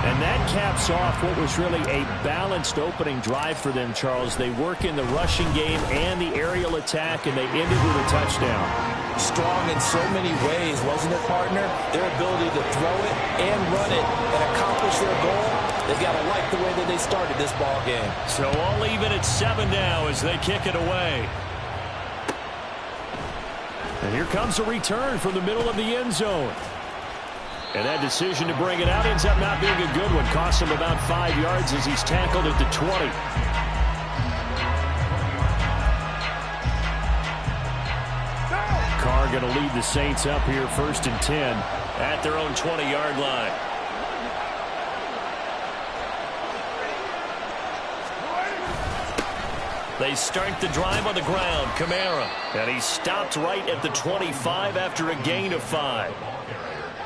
And that caps off what was really a balanced opening drive for them, Charles. They work in the rushing game and the aerial attack, and they ended with a touchdown. Strong in so many ways, wasn't it, partner? Their ability to throw it and run it and accomplish their goal, they've got to like the way that they started this ball game. So all even at 7 now as they kick it away. And here comes a return from the middle of the end zone. And that decision to bring it out ends up not being a good one. Costs him about 5 yards as he's tackled at the 20. Carr going to lead the Saints up here 1st and 10 at their own 20-yard line. They start the drive on the ground. Kamara. And he stopped right at the 25 after a gain of 5.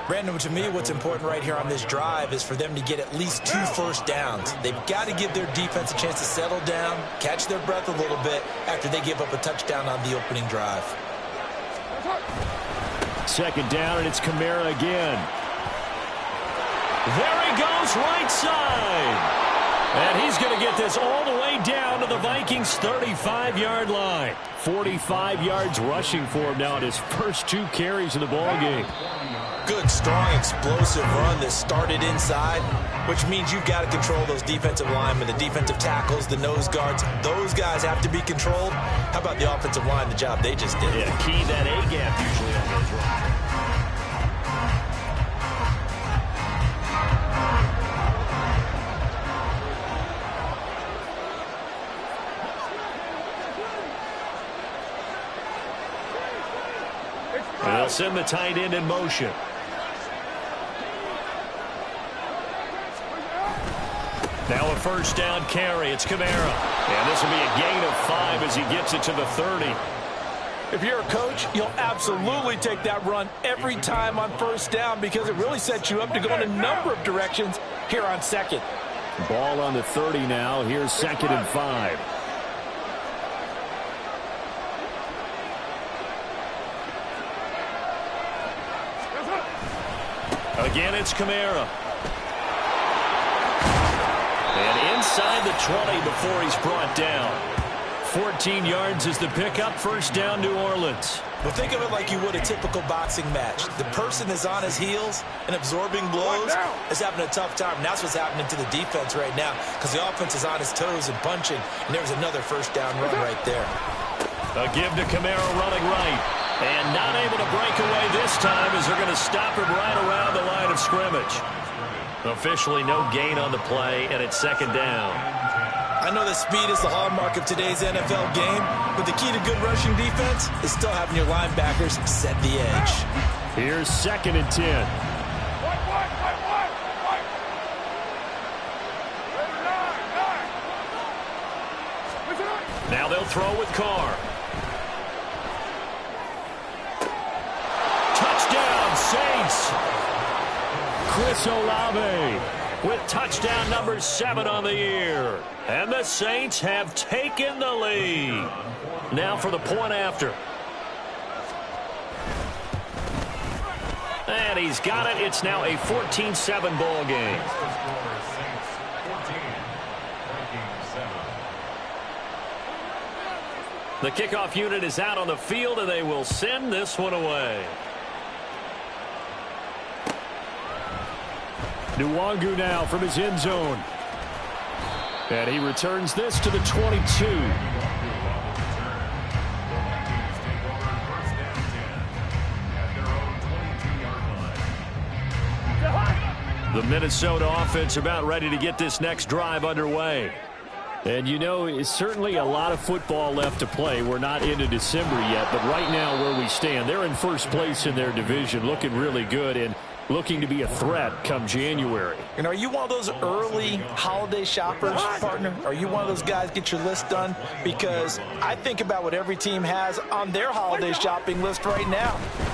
Brandon, to me, what's important right here on this drive is for them to get at least 2 first downs. They've got to give their defense a chance to settle down, catch their breath a little bit after they give up a touchdown on the opening drive. 2nd down, and it's Kamara again. There he goes, right side. And he's going to get this all the way down to the Vikings' 35-yard line. 45 yards rushing for him now in his first 2 carries of the ball game. Good, strong, explosive run that started inside, which means you've got to control those defensive linemen, the defensive tackles, the nose guards. Those guys have to be controlled. How about the offensive line, the job they just did? Yeah, key that A-gap usually on those runs. They'll send the tight end in motion. Now a 1st down carry. It's Kamara. And this will be a gain of 5 as he gets it to the 30. If you're a coach, you'll absolutely take that run every time on 1st down because it really sets you up to go in a number of directions here on 2nd. Ball on the 30 now. Here's 2nd and 5. Again, it's Kamara. And inside the 20 before he's brought down. 14 yards is the pickup. 1st down, New Orleans. Well, think of it like you would a typical boxing match. The person is on his heels and absorbing blows is having a tough time. And that's what's happening to the defense right now because the offense is on his toes and punching. And there's another 1st down run right there. A give to Kamara running right. And not able to break away this time as they're going to stop him right around the line of scrimmage. Officially no gain on the play, and it's 2nd down. I know that speed is the hallmark of today's NFL game, but the key to good rushing defense is still having your linebackers set the edge. Here's 2nd and 10. Now they'll throw with Carr. Touchdown, Saints. Chris Olave with touchdown number 7 on the year. And the Saints have taken the lead. Now for the point after. And he's got it. It's now a 14-7 ball game. The kickoff unit is out on the field, and they will send this one away. Nwangu now from his end zone. And he returns this to the 22. The Minnesota offense about ready to get this next drive underway. And, you know, it's certainly a lot of football left to play. We're not into December yet, but right now where we stand, they're in 1st place in their division, looking really good and looking to be a threat come January. And are you one of those early holiday shoppers, partner? Are you one of those guys get your list done? Because I think about what every team has on their holiday shopping list right now.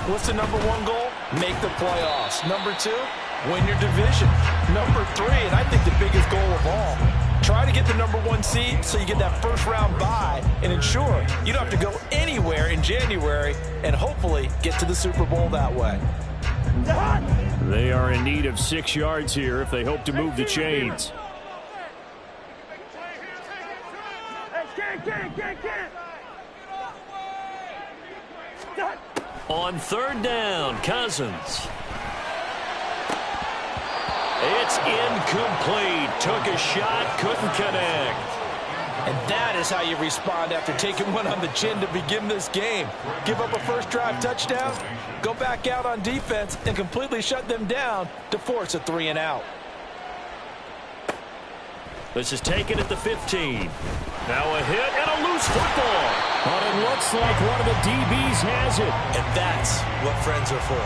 What's the number 1 goal? Make the playoffs. Number 2, win your division. Number 3, and I think the biggest goal of all, try to get the number 1 seed so you get that 1st round bye and ensure you don't have to go anywhere in January and hopefully get to the Super Bowl that way. They are in need of 6 yards here if they hope to move the chains. On 3rd down, Cousins. It's incomplete. Took a shot, couldn't connect. And that is how you respond after taking one on the chin to begin this game. Give up a first drive touchdown, go back out on defense, and completely shut them down to force a 3 and out. This is taken at the 15. Now a hit and a loose football. But it looks like one of the DBs has it. And that's what friends are for.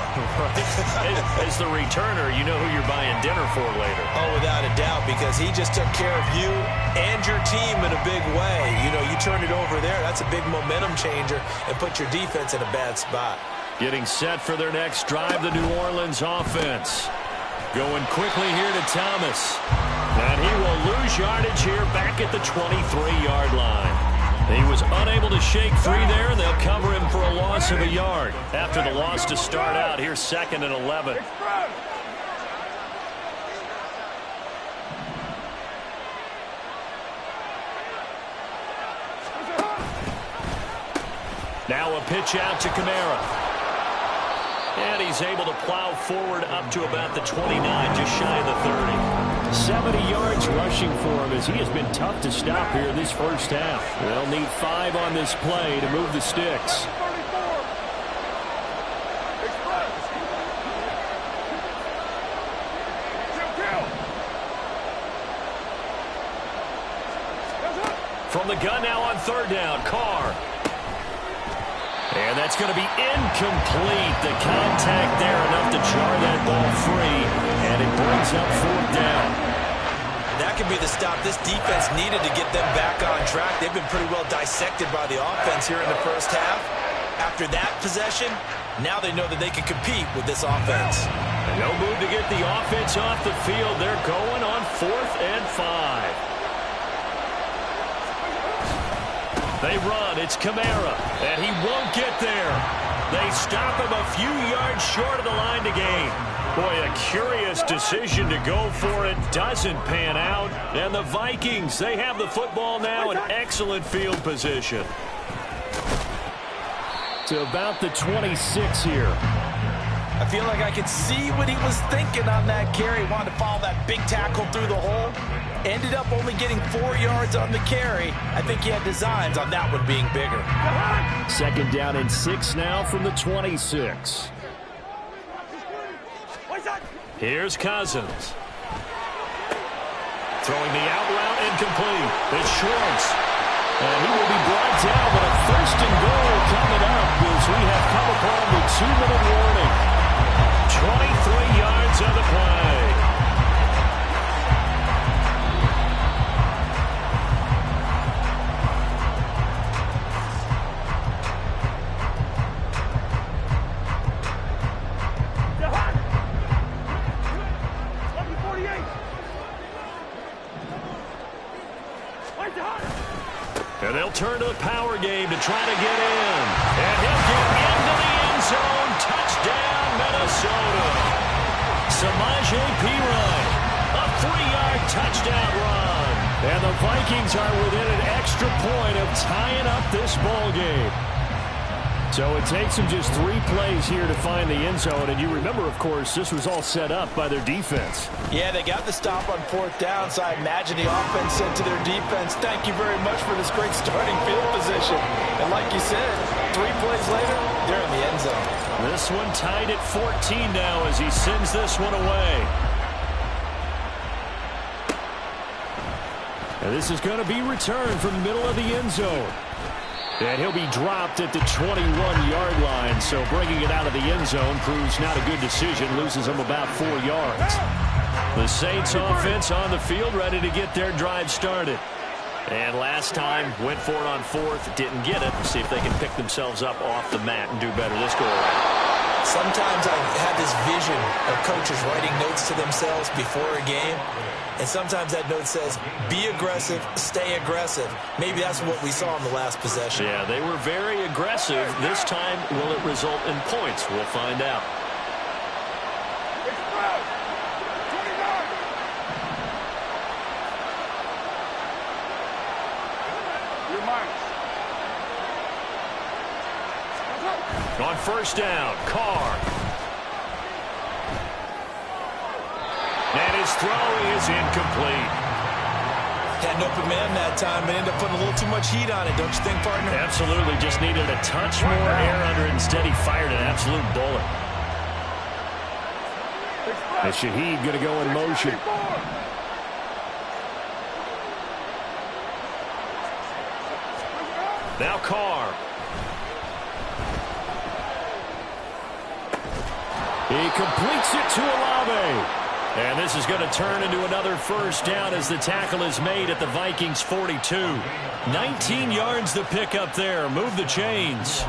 As the returner, you know who you're buying dinner for later. Oh, without a doubt, because he just took care of you and your team in a big way. You know, you turn it over there, that's a big momentum changer and put your defense in a bad spot. Getting set for their next drive, the New Orleans offense. Going quickly here to Thomas. And he will lose yardage here back at the 23-yard line. He was unable to shake free there, and they'll cover him for a loss of a yard. After the loss to start out, here's 2nd and 11. Now a pitch out to Kamara. And he's able to plow forward up to about the 29, just shy of the 30. 70 yards rushing for him as he has been tough to stop here this first half. They'll need 5 on this play to move the sticks. From the gun now on 3rd down, Carr. And that's going to be incomplete. The contact there enough to jar that ball free, and it brings up 4th down. That could be the stop this defense needed to get them back on track. They've been pretty well dissected by the offense here in the first half. After that possession, now they know that they can compete with this offense. And no move to get the offense off the field. They're going on 4th and 5. They run. It's Kamara, and he won't get there. They stop him a few yards short of the line to gain. Boy, a curious decision to go for it. Doesn't pan out. And the Vikings, they have the football now in excellent field position. To about the 26 here. I feel like I could see what he was thinking on that carry. Wanted to follow that big tackle through the hole. Ended up only getting 4 yards on the carry. I think he had designs on that one being bigger. 2nd down and 6 now from the 26. Here's Cousins. Throwing the out route incomplete. It's Schwartz. And he will be brought down, but a 1st and goal coming up as we have come upon the 2-minute warning. 23 yards on the play. And they'll turn to the power game to try to get in. And he'll get into the end zone. Touchdown, Minnesota. Samaje Perine, a 3-yard touchdown run. And the Vikings are within an extra point of tying up this ball game. So it takes them just 3 plays here to find the end zone. And you remember, of course, this was all set up by their defense. Yeah, they got the stop on 4th down, so I imagine the offense said to their defense, thank you very much for this great starting field position. And like you said, 3 plays later, they're in the end zone. This one tied at 14 now as he sends this one away. And this is going to be returned from the middle of the end zone. And he'll be dropped at the 21-yard line, so bringing it out of the end zone proves not a good decision, loses him about 4 yards. The Saints offense on the field, ready to get their drive started. And last time, went for it on 4th, didn't get it. See if they can pick themselves up off the mat and do better this go around. Sometimes I've had this vision of coaches writing notes to themselves before a game. And sometimes that note says, be aggressive, stay aggressive. Maybe that's what we saw in the last possession. Yeah, they were very aggressive. This time, will it result in points? We'll find out. On first down, Carr. And his throw is incomplete. Had an open man that time, but ended up putting a little too much heat on it, don't you think, partner? Absolutely. Just needed a touch more air under it. Instead, he fired an absolute bullet. And Shaheed going to go in motion. Now Carr. He completes it to Olave. And this is going to turn into another first down as the tackle is made at the Vikings 42. 19 yards to pick up there. Move the chains.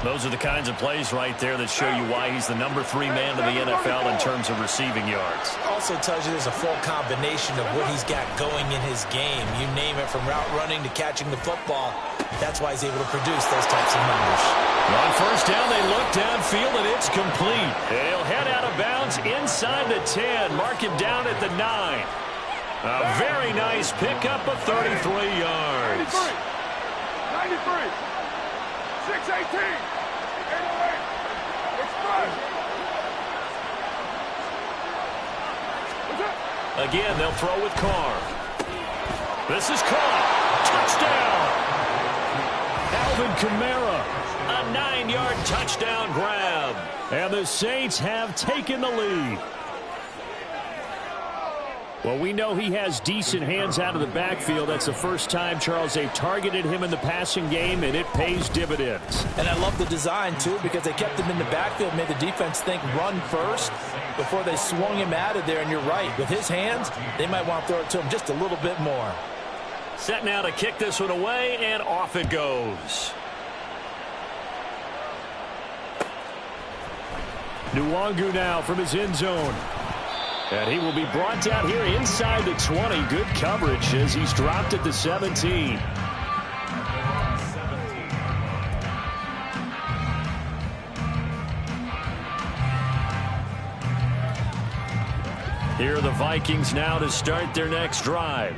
Those are the kinds of plays right there that show you why he's the number 3 man in the NFL in terms of receiving yards. Also tells you there's a full combination of what he's got going in his game. You name it, from route running to catching the football. That's why he's able to produce those types of numbers. On first down, they look downfield, and it's complete. He'll head out of bounds inside the 10. Mark him down at the 9. A very nice pickup of 33 yards. 93. 618. 808. Express. Again, they'll throw with Carr. This is caught. Touchdown. Alvin Kamara, a 9-yard touchdown grab. And the Saints have taken the lead. Well, we know he has decent hands out of the backfield. That's the first time, Charles, they've targeted him in the passing game, and it pays dividends. And I love the design, too, because they kept him in the backfield, made the defense think run first before they swung him out of there. And you're right, with his hands, they might want to throw it to him just a little bit more. Set now to kick this one away, and off it goes. Nwangu now from his end zone. And he will be brought down here inside the 20. Good coverage as he's dropped at the 17. Here are the Vikings now to start their next drive.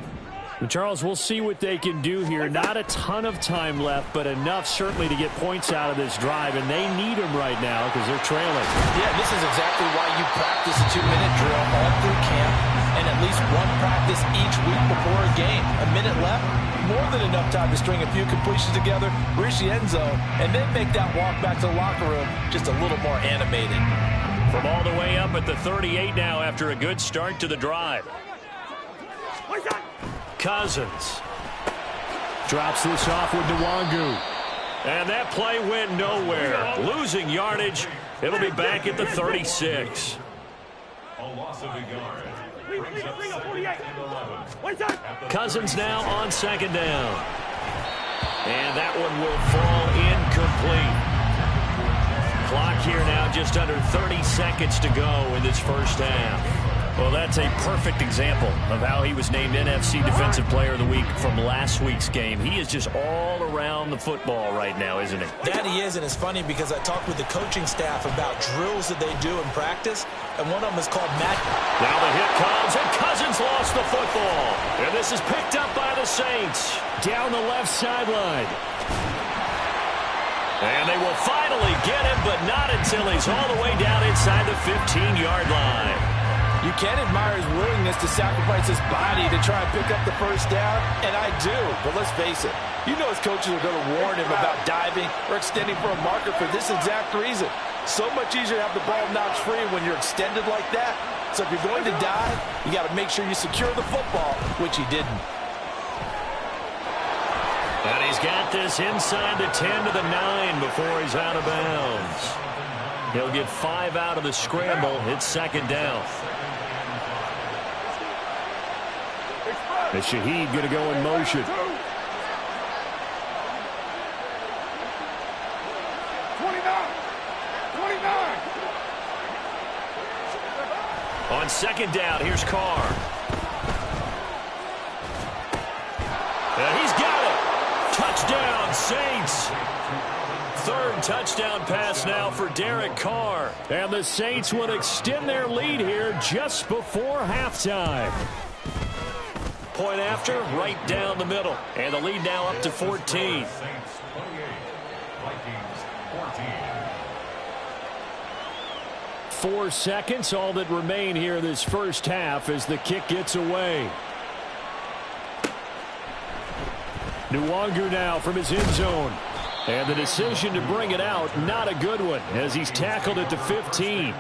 Charles, we'll see what they can do here. Not a ton of time left, but enough certainly to get points out of this drive, and they need them right now because they're trailing. Yeah, this is exactly why you practice a 2-minute drill all through camp and at least one practice each week before a game. A minute left, more than enough time to string a few completions together, reach the end zone, and then make that walk back to the locker room just a little more animated. From all the way up at the 38 now after a good start to the drive. Cousins drops this off with Nwangu. And that play went nowhere. Losing yardage. It'll be back at the 36. A loss of a yard. Cousins now on second down. And that one will fall incomplete. Clock here now just under 30 seconds to go in this first half. Well, that's a perfect example of how he was named NFC Defensive Player of the Week from last week's game. He is just all around the football right now, isn't he? That he is, and it's funny because I talked with the coaching staff about drills that they do in practice, and one of them is called match. Now the hit comes, and Cousins lost the football. And this is picked up by the Saints. Down the left sideline. And they will finally get him, but not until he's all the way down inside the 15-yard line. You can admire his willingness to sacrifice his body to try and pick up the first down, and I do. But let's face it, you know his coaches are going to warn him about diving or extending for a marker for this exact reason. So much easier to have the ball knocked free when you're extended like that. So if you're going to dive, you got to make sure you secure the football, which he didn't. And he's got this inside the 10 to the 9 before he's out of bounds. He'll get 5 out of the scramble. It's second down. Is Shaheed going to go in motion? 29. On second down, here's Carr. And he's got it. Touchdown, Saints. Third touchdown pass now for Derek Carr. And the Saints will extend their lead here just before halftime. point after, right down the middle. And the lead now up to 14. Saints 28, Vikings 14. 4 seconds, all that remain here this first half as the kick gets away. Nwangu now from his end zone. And the decision to bring it out, not a good one, as he's tackled at the 15.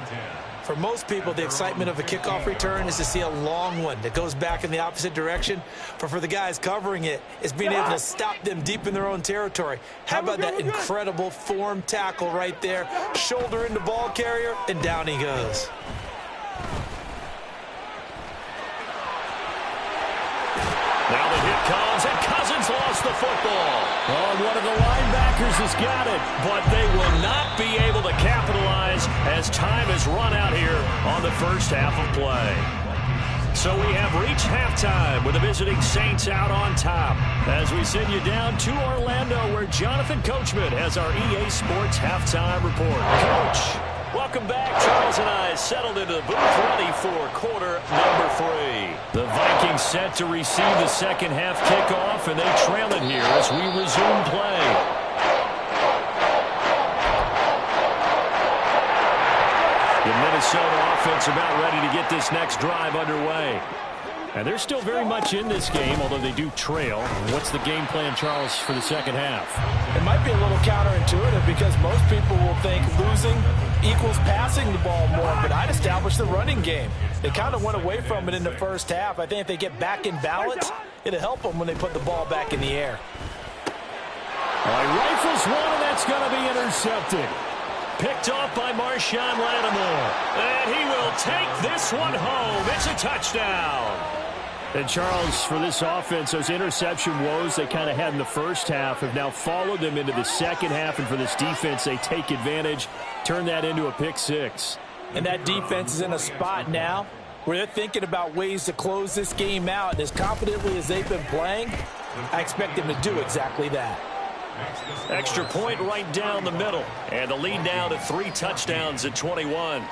For most people, the excitement of a kickoff return is to see a long one that goes back in the opposite direction. But for the guys covering it, it's being able to stop them deep in their own territory. How about that incredible form tackle right there? Shoulder into ball carrier, and down he goes. Now the hit comes, and Cousins lost the football. Oh, one of the linebackers has got it, but they will not be able to capitalize as time has run out here on the first half of play. So we have reached halftime with the visiting Saints out on top as we send you down to Orlando where Jonathan Coachman has our EA Sports halftime report. Coach, welcome back. Charles and I settled into the booth ready for quarter number 3. The Vikings set to receive the second half kickoff, and they trail it here as we resume play. The Minnesota offense about ready to get this next drive underway. And they're still very much in this game, although they do trail. What's the game plan, Charles, for the second half? It might be a little counterintuitive because most people will think losing equals passing the ball more, but I'd establish the running game. They kind of went away from it in the first half. I think if they get back in balance, it'll help them when they put the ball back in the air. All right, rifles one, and that's going to be intercepted. Picked off by Marshawn Lattimore. And he will take this one home. It's a touchdown. And, Charles, for this offense, those interception woes they kind of had in the first half have now followed them into the second half. And for this defense, they take advantage, turn that into a pick six. And that defense is in a spot now where they're thinking about ways to close this game out. And as confidently as they've been playing, I expect them to do exactly that. Extra point right down the middle. And the lead now to 3 touchdowns at 21.